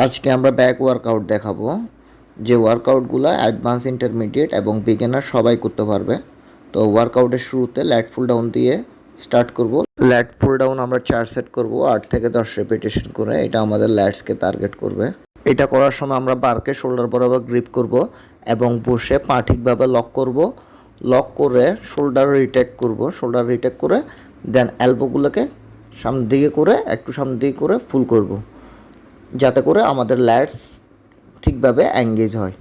আজকে আমরা back workout দেখাবো, যে ওয়ার্কআউটগুলো অ্যাডভান্স, ইন্টারমিডিয়েট এবং বিগিনার সবাই করতে পারবে। তো ওয়ার্কআউটের শুরুতে ল্যাট পুল ডাউন দিয়ে স্টার্ট করব। ল্যাট পুল ডাউন আমরা 4 সেট করব, 8 থেকে 10 রেপিটেশন করে। এটা আমাদের ল্যাটসকে টার্গেট করবে। এটা করার সময় আমরা বারকে শোল্ডার বরাবর গ্রিপ করব এবং বসে পা ঠিকভাবে লক করব। লক করে শোল্ডার রিটেক করব, শোল্ডার রিটেক করে দেন এলবোগুলোকে সামনের দিকে করে একটু সামনের দিকে করে ফুল করব, যাতে করে আমাদের ল্যাটস ঠিকভাবে এঙ্গেজ হয়।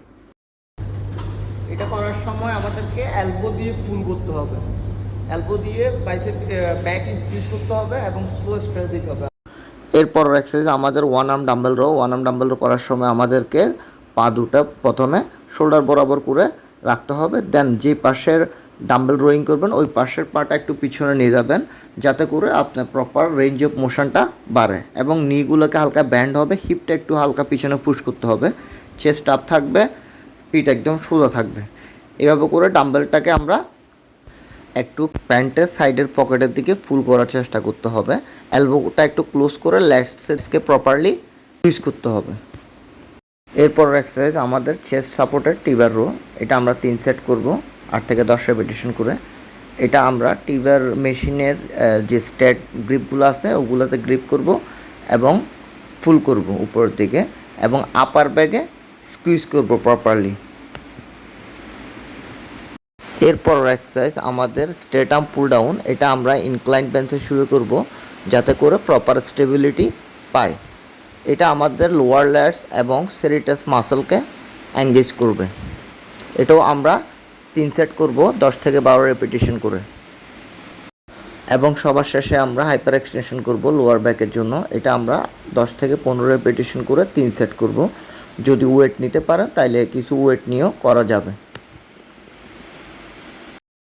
এটা করার সময় আমাদেরকে এলবো দিয়ে পুল করতে হবে, এলবো দিয়ে বাইসেপ ব্যাক স্ট্রেচ করতে হবে এবং স্লো স্ট্রেচ দিতে হবে। এরপর এক্সারসাইজ আমাদের one arm dumbbell row. One arm dumbbell row করার সময় আমাদেরকে পা দুটো প্রথমে শোল্ডার বরাবর করে রাখতে হবে। দেন যে পাশের ডাম্বেল রোয়িং করবেন ওই পাশের পাটা একটু পিছনে নিয়ে যাবেন, যাতে করে আপনার প্রপার রেঞ্জ অফ মোশনটা বাড়ে এবং নিগুলোকে হালকা ব্যান্ড হবে, হিপটা একটু হালকা পিছনে পুশ করতে হবে, চেস্ট আপ থাকবে, পিঠ একদম সোজা থাকবে। এভাবে করে ডাম্বেলটাকে আমরা একটু প্যান্টের সাইডের পকেটের দিকে ফুল করার চেষ্টা করতে হবে। এলবোটা একটু ক্লোজ করে ল্যাটসকে প্রপারলি ইউজ করতে হবে। এরপর এক্সারসাইজ আমাদের চেস্ট সাপোর্টের টিবার রো। এটা আমরা 3 সেট করব, 8 থেকে 10 রেপিটেশন করে। এটা আমরা টিবার মেশিনের যে স্ট্যাট গ্রিপগুলো আছে ওগুলোতে গ্রিপ করব এবং ফুল করব উপরের দিকে এবং আপার ব্যাগে স্কুইজ করব প্রপারলি। এরপর এক্সারসাইজ আমাদের স্ট্রেট আর্ম পুল ডাউন। এটা আমরা ইনক্লাইন বেঞ্চে শুরু করব, যাতে করে প্রপার স্টেবিলিটি পায়। এটা আমাদের লোয়ার ল্যাটস এবং সেরিটাস মাসলকে এঙ্গেজ করবে। এটাও আমরা 3 সেট করব, 10 থেকে 12 রেপিটেশন করে এবং সবার শেষে আমরা হাইপার এক্সটেনশন করব লোয়ার ব্যাকের জন্য। এটা আমরা 10 থেকে 15 রেপিটেশন করে 3 সেট করব। যদি ওয়েট নিতে পারেন তাহলে কিছু ওয়েট নিয়েও করা যাবে।